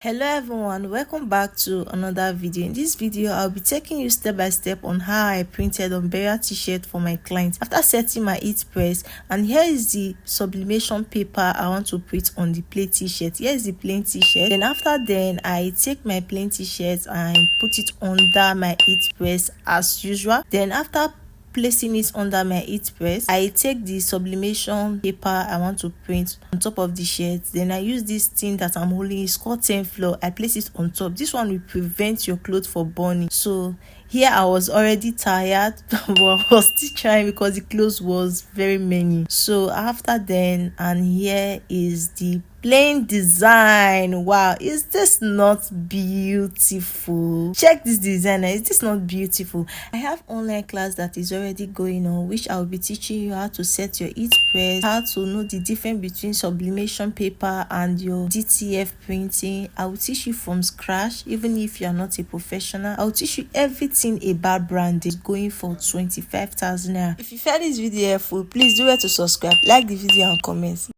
Hello everyone, welcome back to another video. In this video I'll be taking you step by step on how I printed on burial t-shirt for my clients after setting my heat press. And here is the sublimation paper I want to print on the plain t-shirt. Here is the plain t-shirt. Then I take my plain t-shirt and put it under my heat press as usual. Then after placing it under my heat press, I take the sublimation paper I want to print on top of the shirt. Then I use this thing that I'm holding, it's called 10 floor. I place it on top. This one will prevent your clothes from burning. So here I was already tired but I was still trying because the clothes was very many. So after then, and here is the plain design. Wow, is this not beautiful? Check this design. Is this not beautiful? I have online class that is already going on, which I will be teaching you how to set your heat press, how to know the difference between sublimation paper and your DTF printing. I will teach you from scratch. Even if you are not a professional, I will teach you everything about branding. It's going for 25,000 naira. If you found this video helpful, please do well to subscribe, like the video and comment.